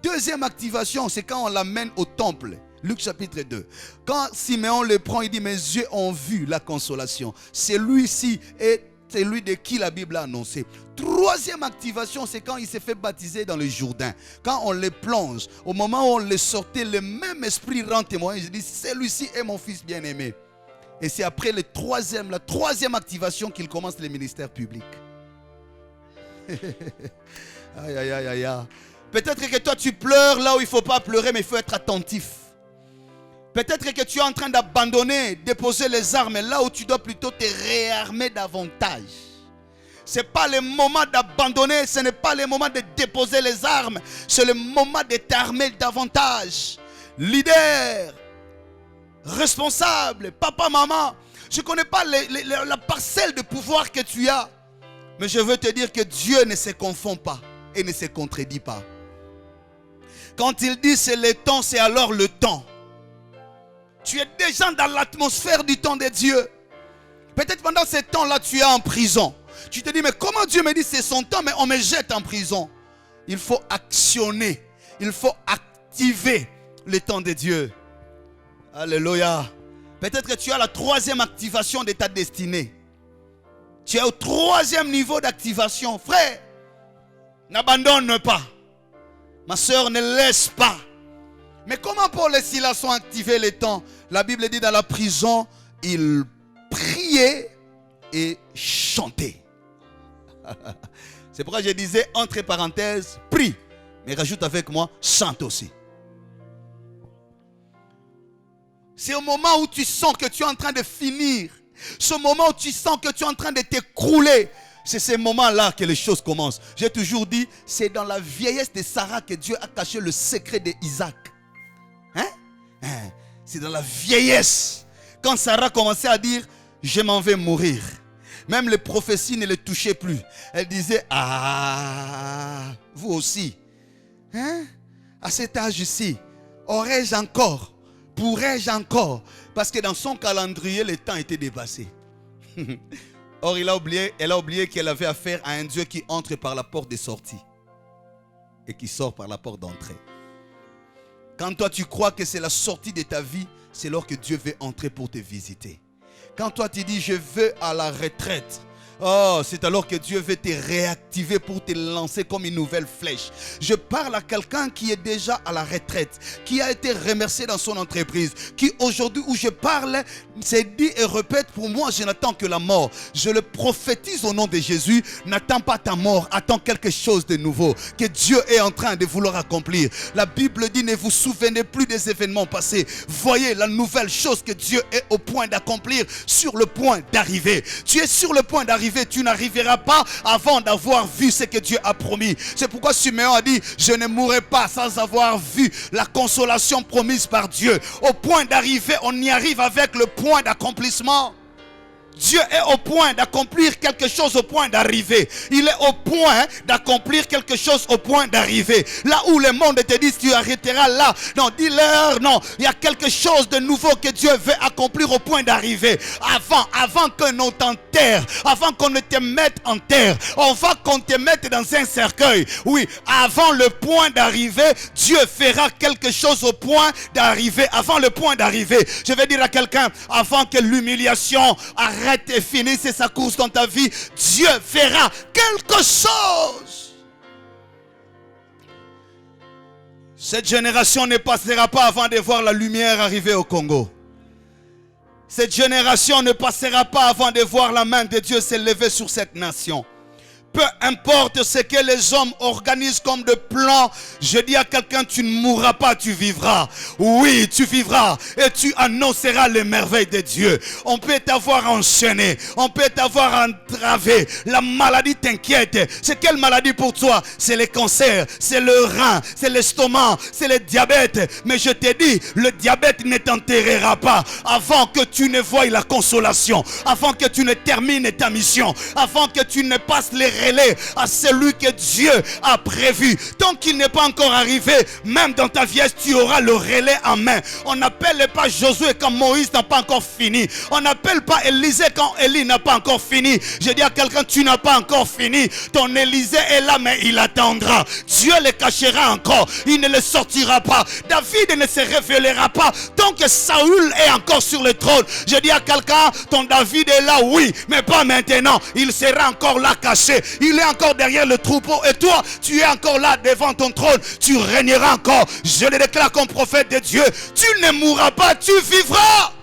Deuxième activation, c'est quand on l'amène au temple. Luc chapitre 2. Quand Siméon le prend, il dit, mes yeux ont vu la consolation. Celui-ci est celui de qui la Bible a annoncé. Troisième activation, c'est quand il s'est fait baptiser dans le Jourdain. Quand on le plonge, au moment où on le sortait, le même esprit rend témoin. Il dit, celui-ci est mon fils bien-aimé. Et c'est après la troisième activation qu'il commence le ministère public. Aïe, aïe, aïe, aïe, aïe. Peut-être que toi tu pleures là où il ne faut pas pleurer, mais il faut être attentif. Peut-être que tu es en train d'abandonner, déposer les armes là où tu dois plutôt te réarmer davantage. Ce n'est pas le moment d'abandonner, ce n'est pas le moment de déposer les armes, c'est le moment de t'armer davantage. Leader, responsable, papa, maman, je ne connais pas la parcelle de pouvoir que tu as, mais je veux te dire que Dieu ne se confond pas et ne se contredit pas. Quand il dit c'est le temps, c'est alors le temps. Tu es déjà dans l'atmosphère du temps de Dieu. Peut-être pendant ce temps-là, tu es en prison. Tu te dis, mais comment Dieu me dit c'est son temps, mais on me jette en prison. Il faut actionner. Il faut activer le temps de Dieu. Alléluia. Peut-être que tu as la 3e activation de ta destinée. Tu es au 3e niveau d'activation. Frère, n'abandonne pas. Ma soeur, ne laisse pas. Mais comment Paul et Silas ont activé les temps? La Bible dit dans la prison, ils priaient et chantaient. C'est pourquoi je disais, entre parenthèses, prie. Mais rajoute avec moi, chante aussi. C'est au moment où tu sens que tu es en train de finir. Ce moment où tu sens que tu es en train de t'écrouler. C'est ces moments-là que les choses commencent. J'ai toujours dit, c'est dans la vieillesse de Sarah que Dieu a caché le secret d'Isaac. C'est dans la vieillesse. Quand Sarah commençait à dire, je m'en vais mourir. Même les prophéties ne les touchaient plus. Elle disait, ah, vous aussi. À cet âge-ci, aurais-je encore? Pourrais-je encore? Parce que dans son calendrier, le temps était dépassé. Or, elle a oublié qu'elle avait affaire à un Dieu qui entre par la porte de sortie et qui sort par la porte d'entrée. Quand toi tu crois que c'est la sortie de ta vie, c'est alors que Dieu veut entrer pour te visiter. Quand toi tu dis je veux à la retraite, oh, c'est alors que Dieu veut te réactiver pour te lancer comme une nouvelle flèche. Je parle à quelqu'un qui est déjà à la retraite, qui a été remercié dans son entreprise, qui aujourd'hui où je parle, c'est dit et répète, pour moi je n'attends que la mort. Je le prophétise au nom de Jésus, n'attends pas ta mort, attends quelque chose de nouveau, que Dieu est en train de vouloir accomplir. La Bible dit, ne vous souvenez plus des événements passés. Voyez la nouvelle chose que Dieu est au point d'accomplir, sur le point d'arriver. Tu es sur le point d'arriver. Tu n'arriveras pas avant d'avoir vu ce que Dieu a promis. C'est pourquoi Simeon a dit, je ne mourrai pas sans avoir vu la consolation promise par Dieu. Au point d'arriver, on y arrive avec le point d'accomplissement. Dieu est au point d'accomplir quelque chose au point d'arriver. Il est au point d'accomplir quelque chose au point d'arriver. Là où le monde te dit tu arrêteras là. Non, dis-leur non. Il y a quelque chose de nouveau que Dieu veut accomplir au point d'arriver. Avant que l'on t'enterre, avant qu'on ne te mette en terre, avant qu'on te mette dans un cercueil. Oui, avant le point d'arriver, Dieu fera quelque chose au point d'arriver. Avant le point d'arriver, je vais dire à quelqu'un, avant que l'humiliation arrête et finisse sa course dans ta vie, Dieu fera quelque chose. Cette génération ne passera pas avant de voir la lumière arriver au Congo. Cette génération ne passera pas avant de voir la main de Dieu s'élever sur cette nation. Peu importe ce que les hommes organisent comme de plans, je dis à quelqu'un, tu ne mourras pas, tu vivras. Oui, tu vivras et tu annonceras les merveilles de Dieu. On peut t'avoir enchaîné, on peut t'avoir entravé. La maladie t'inquiète. C'est quelle maladie pour toi? C'est le cancer, c'est le rein, c'est l'estomac, c'est le diabète. Mais je te dis, le diabète ne t'enterrera pas avant que tu ne voies la consolation, avant que tu ne termines ta mission, avant que tu ne passes les relais à celui que Dieu a prévu. Tant qu'il n'est pas encore arrivé, même dans ta vieillesse, tu auras le relais en main. On n'appelle pas Josué quand Moïse n'a pas encore fini. On n'appelle pas Élisée quand Élie n'a pas encore fini. Je dis à quelqu'un, tu n'as pas encore fini. Ton Élisée est là, mais il attendra. Dieu le cachera encore. Il ne le sortira pas. David ne se révélera pas tant que Saül est encore sur le trône. Je dis à quelqu'un, ton David est là, oui, mais pas maintenant. Il sera encore là caché. Il est encore derrière le troupeau. Et toi, tu es encore là devant ton trône. Tu régneras encore. Je le déclare comme prophète de Dieu. Tu ne mourras pas, tu vivras.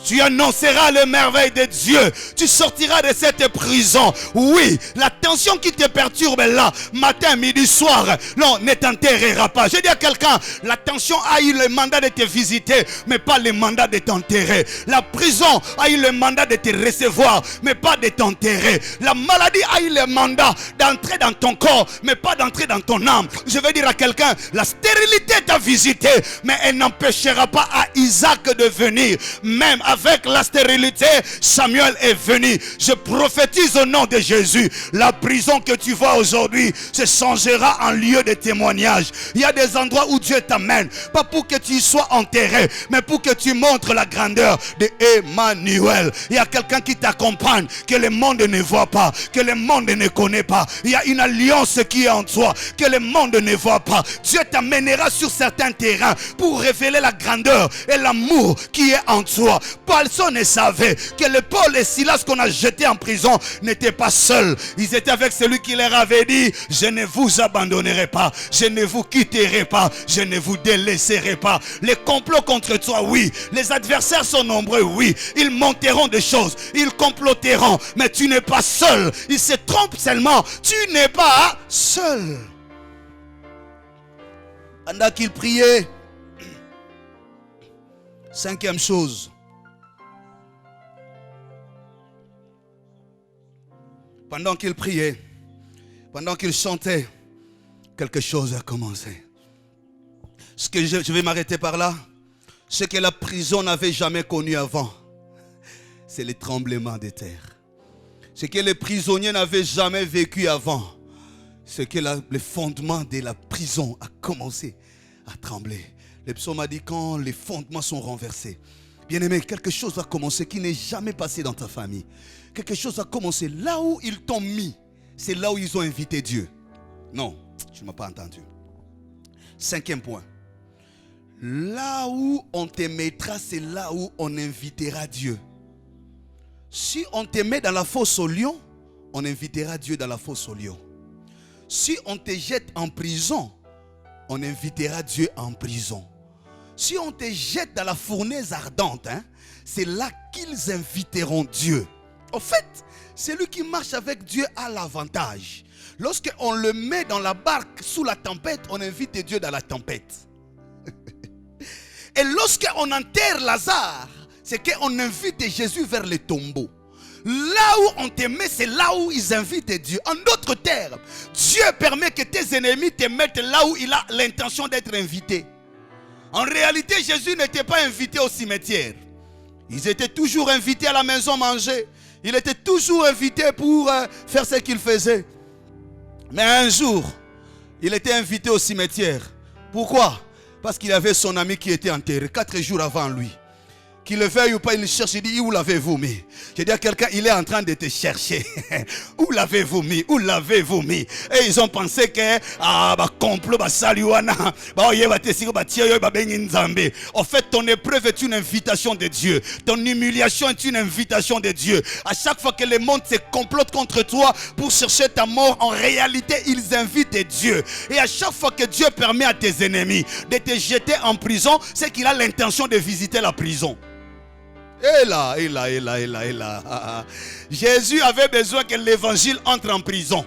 Tu annonceras les merveilles de Dieu. Tu sortiras de cette prison. Oui, la tension qui te perturbe là, matin, midi, soir, non, ne t'enterrera pas. Je dis à quelqu'un, la tension a eu le mandat de te visiter, mais pas le mandat de t'enterrer. La prison a eu le mandat de te recevoir, mais pas de t'enterrer. La maladie a eu le mandat d'entrer dans ton corps, mais pas d'entrer dans ton âme. Je vais dire à quelqu'un, la stérilité t'a visité, mais elle n'empêchera pas à Isaac de venir, même avec la stérilité, Samuel est venu. Je prophétise au nom de Jésus. La prison que tu vois aujourd'hui se changera en lieu de témoignage. Il y a des endroits où Dieu t'amène, pas pour que tu sois enterré, mais pour que tu montres la grandeur de Emmanuel. Il y a quelqu'un qui t'accompagne, que le monde ne voit pas, que le monde ne connaît pas. Il y a une alliance qui est en toi, que le monde ne voit pas. Dieu t'amènera sur certains terrains pour révéler la grandeur et l'amour qui est en toi. Personne ne savait que le Paul et Silas qu'on a jetés en prison n'étaient pas seuls. Ils étaient avec celui qui leur avait dit: je ne vous abandonnerai pas, je ne vous quitterai pas, je ne vous délaisserai pas. Les complots contre toi, oui. Les adversaires sont nombreux, oui. Ils monteront des choses, ils comploteront, mais tu n'es pas seul. Ils se trompent seulement, tu n'es pas seul. Pendant qu'il priait, cinquième chose, pendant qu'il priait, pendant qu'il chantait, quelque chose a commencé. Ce que je vais m'arrêter par là, ce que la prison n'avait jamais connu avant, c'est le tremblement de terre. Ce que les prisonniers n'avaient jamais vécu avant, c'est que le fondement de la prison a commencé à trembler. Le psaume a dit: quand les fondements sont renversés. Bien-aimé, quelque chose va commencer qui n'est jamais passé dans ta famille. Quelque chose va commencer là où ils t'ont mis. C'est là où ils ont invité Dieu. Non, tu ne m'as pas entendu. Cinquième point. Là où on te mettra, c'est là où on invitera Dieu. Si on te met dans la fosse au lion, on invitera Dieu dans la fosse au lion. Si on te jette en prison, on invitera Dieu en prison. Si on te jette dans la fournaise ardente, c'est là qu'ils inviteront Dieu. En fait, celui qui marche avec Dieu a l'avantage. Lorsqu'on le met dans la barque sous la tempête, on invite Dieu dans la tempête. Et lorsqu'on enterre Lazare, c'est qu'on invite Jésus vers le tombeau. Là où on te met, c'est là où ils invitent Dieu. En d'autres termes, Dieu permet que tes ennemis te mettent là où il a l'intention d'être invité. En réalité, Jésus n'était pas invité au cimetière. Ils étaient toujours invités à la maison manger. Il était toujours invité pour faire ce qu'il faisait. Mais un jour, il était invité au cimetière. Pourquoi? Parce qu'il avait son ami qui était enterré 4 jours avant lui. Qu'il le veuille ou pas, il le cherche. Il dit: où l'avez-vous mis? Je dis à quelqu'un: il est en train de te chercher. Où l'avez-vous mis? Où l'avez-vous mis? Et ils ont pensé que complot, en fait, ton épreuve est une invitation de Dieu. Ton humiliation est une invitation de Dieu. À chaque fois que le monde se complote contre toi pour chercher ta mort, en réalité, ils invitent Dieu. Et à chaque fois que Dieu permet à tes ennemis de te jeter en prison, c'est qu'il a l'intention de visiter la prison. Et là. Jésus avait besoin que l'évangile entre en prison.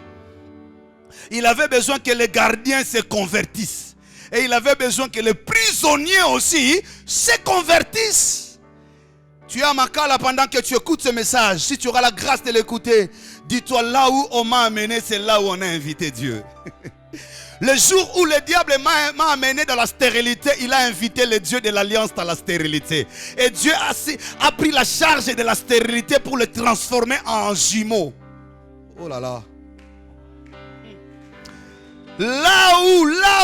Il avait besoin que les gardiens se convertissent. Et il avait besoin que les prisonniers aussi se convertissent. Tu es à Makala pendant que tu écoutes ce message. Si tu auras la grâce de l'écouter, dis-toi: là où on m'a amené, c'est là où on a invité Dieu. Le jour où le diable m'a amené dans la stérilité, il a invité le Dieu de l'alliance dans la stérilité. Et Dieu a pris la charge de la stérilité pour le transformer en jumeau. Oh là là. Là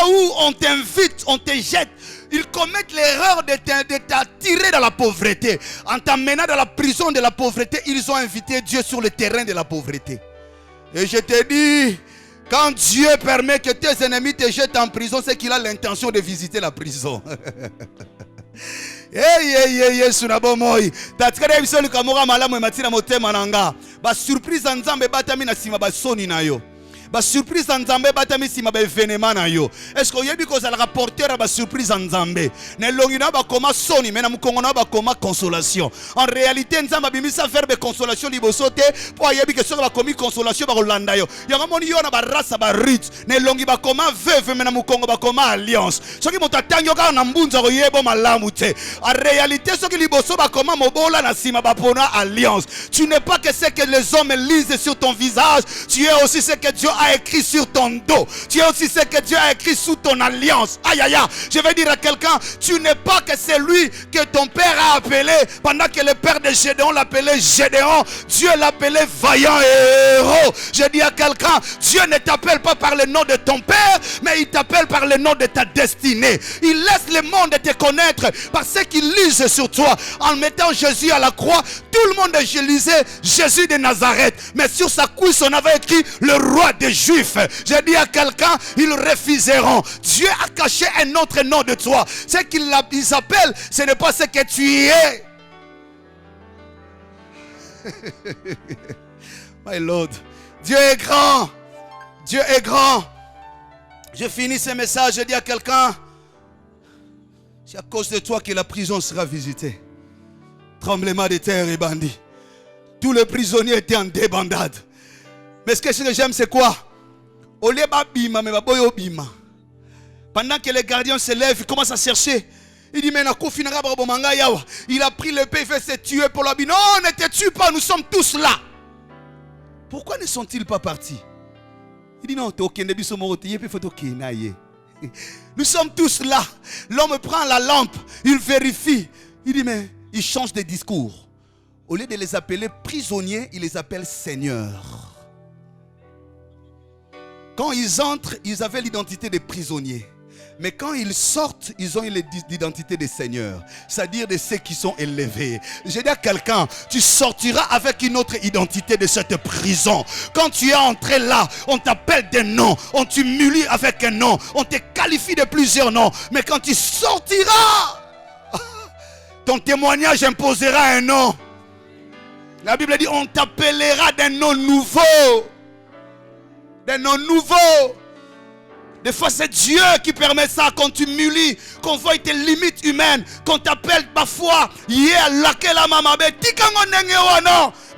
où on t'invite, on te jette, ils commettent l'erreur de t'attirer dans la pauvreté. En t'amenant dans la prison de la pauvreté, ils ont invité Dieu sur le terrain de la pauvreté. Et je te dis, quand Dieu permet que tes ennemis te jettent en prison, c'est qu'il a l'intention de visiter la prison. Surprise nzambe batami na sima basoni na yo. Ba surprise nzambe batami sima ba événement na yo. Est-ce que yebi ko za la rapporteur ba surprise nzambe ne longi na ba koma soni mais na mukongo na ba koma consolation. En réalité nzamba bimisa verbe consolation liboso te po yebi que so ba komi consolation ba kolanda yo. Yanga moni yo na ba rasa ba rit ne longi ba koma veuve mais na mukongo ba koma alliance. Soki motatanyo ka na mbunza ko yebo malamu te. En réalité soki liboso ba koma mobola na sima ba pona alliance. Tu n'es pas que ce que les hommes lisent sur ton visage, tu es aussi ce que Dieu a a écrit sur ton dos. Tu es aussi ce que Dieu a écrit sous ton alliance. Aïe, aïe, aïe. Je vais dire à quelqu'un, tu n'es pas que celui que ton père a appelé pendant que le père de Gédéon l'appelait Gédéon. Dieu l'appelait vaillant et héros. Je dis à quelqu'un, Dieu ne t'appelle pas par le nom de ton père, mais il t'appelle par le nom de ta destinée. Il laisse le monde te connaître par ce qu'il lise sur toi. En mettant Jésus à la croix, tout le monde lisait Jésus de Nazareth, mais sur sa cuisse on avait écrit le roi des Juifs. Je dis à quelqu'un, ils refuseront. Dieu a caché un autre nom de toi. Ce qu'ils appellent, ce n'est pas ce que tu es. My Lord, Dieu est grand. Dieu est grand. Je finis ce message, je dis à quelqu'un, c'est à cause de toi que la prison sera visitée. Tremblement de terre et bandits. Tous les prisonniers étaient en débandade. Mais ce que j'aime, c'est quoi? Pendant que les gardiens se lèvent, ils commencent à chercher. Il dit, mais il a pris l'épée, il fait se tuer pour la vie. Non, ne te tue pas, nous sommes tous là. Pourquoi ne sont-ils pas partis? Il dit, non, nous sommes tous là. L'homme prend la lampe, il vérifie. Il dit, mais il change de discours. Au lieu de les appeler prisonniers, il les appelle seigneurs. Quand ils entrent, ils avaient l'identité des prisonniers. Mais quand ils sortent, ils ont l'identité des seigneurs. C'est-à-dire de ceux qui sont élevés. Je dis à quelqu'un, tu sortiras avec une autre identité de cette prison. Quand tu es entré là, on t'appelle des noms. On t'humilie avec un nom. On te qualifie de plusieurs noms. Mais quand tu sortiras, ton témoignage imposera un nom. La Bible dit, on t'appellera d'un nom nouveau. D'un nom nouveau. Des fois, c'est Dieu qui permet ça, qu'on t'humilie, qu'on voit tes limites humaines, qu'on t'appelle parfois,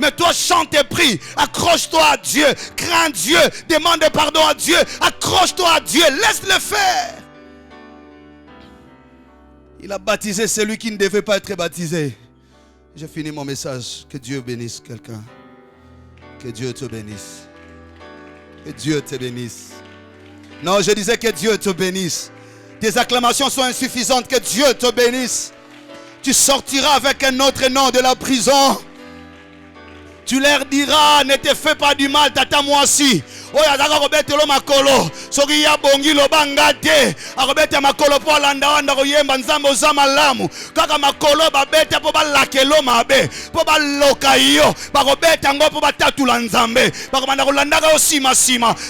mais toi, chante et prie, accroche-toi à Dieu, crains Dieu, demande pardon à Dieu, accroche-toi à Dieu, laisse-le faire. Il a baptisé celui qui ne devait pas être baptisé. J'ai fini mon message. Que Dieu bénisse quelqu'un. Que Dieu te bénisse. Que Dieu te bénisse. Non, je disais que Dieu te bénisse. Tes acclamations sont insuffisantes. Que Dieu te bénisse. Tu sortiras avec un autre nom de la prison. Tu leur diras, ne te fais pas du mal, tata moi aussi. Oya daga robetelo makolo soki ya bongi lobanga te akobeta makolo po landa wanda koyemba nzambe oza malamu kaka makolo babeta po balakelo mabe po baloka yo bakobeta ngo po batatula nzambe bakomanda kolandaka yo sima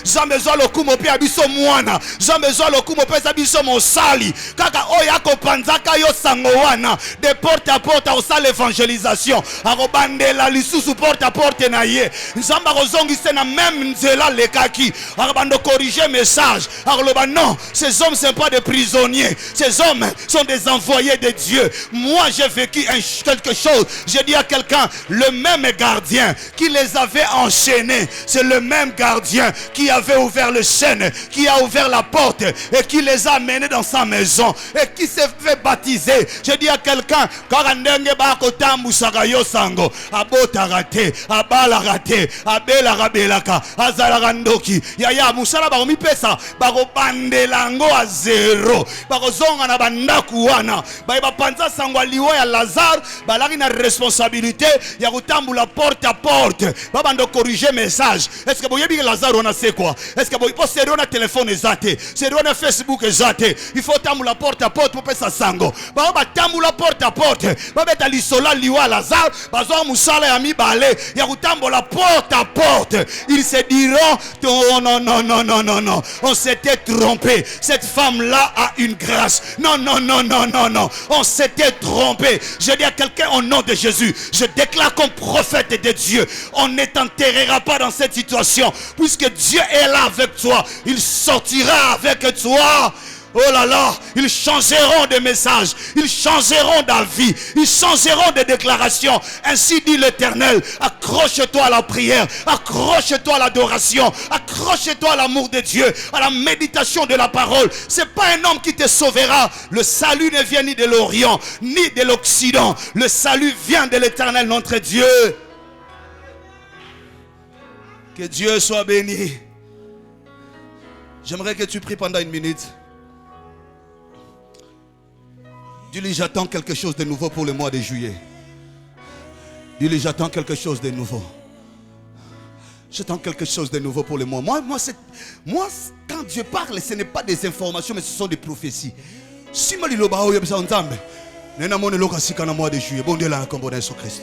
nzambe ezwa lokumu pe abiso mwana nzambe ezwa lokumu pe abiso mosali kaka oyo akopanzaka yo sango wana de porte à porte osala évangélisation akobandela lisusu porte à porte na ye nzambe akozongisa na même nzela le qui a corrigé message. Alors non, ces hommes ne sont pas des prisonniers. Ces hommes sont des envoyés de Dieu. Moi j'ai vécu quelque chose. J'ai dit à quelqu'un, le même gardien qui les avait enchaînés, c'est le même gardien qui avait ouvert le chêne, qui a ouvert la porte et qui les a amenés dans sa maison et qui s'est fait baptiser. J'ai dit à quelqu'un, Karandenge Bakota Musagayo Sango, Abotarate, Abalarate, Abelarabelaka, Azarando. Yaya musala baromi pesa baro bandelango a zero baro zonga na bandaku wana ba panza sangwa liwo ya Lazare balaki na responsabilité ya kutambula porte à porte babando corriger message. Est-ce que boyebi Lazare on a c'est quoi? Est-ce que boyebi poster on a téléphone ezate c'est on a Facebook ezate il faut tambula porte à porte pour pesa sango ba tambula porte à porte ba beta lisola liwo ya Lazare bazo musala ya mibale ya kutambula porte à porte. Ils se diront oh, non, on s'était trompé. Cette femme-là a une grâce. Non, on s'était trompé. Je dis à quelqu'un au nom de Jésus, je déclare comme prophète de Dieu, on ne t'enterrera pas dans cette situation, puisque Dieu est là avec toi. Il sortira avec toi. Oh là là, ils changeront de message, ils changeront d'avis, ils changeront de déclaration. Ainsi dit l'Éternel, accroche-toi à la prière, accroche-toi à l'adoration, accroche-toi à l'amour de Dieu, à la méditation de la parole. C'est pas un homme qui te sauvera. Le salut ne vient ni de l'Orient, ni de l'Occident. Le salut vient de l'Éternel, notre Dieu. Que Dieu soit béni. J'aimerais que tu pries pendant 1 minute. Dis-lui, j'attends quelque chose de nouveau pour le mois de juillet. Dis-lui, j'attends quelque chose de nouveau. J'attends quelque chose de nouveau pour le mois. Moi, quand je parle, ce n'est pas des informations, mais ce sont des prophéties. Si je dis que je suis en train de faire, je suis en train de faire. Bon Dieu, là, comme bon Jésus Christ.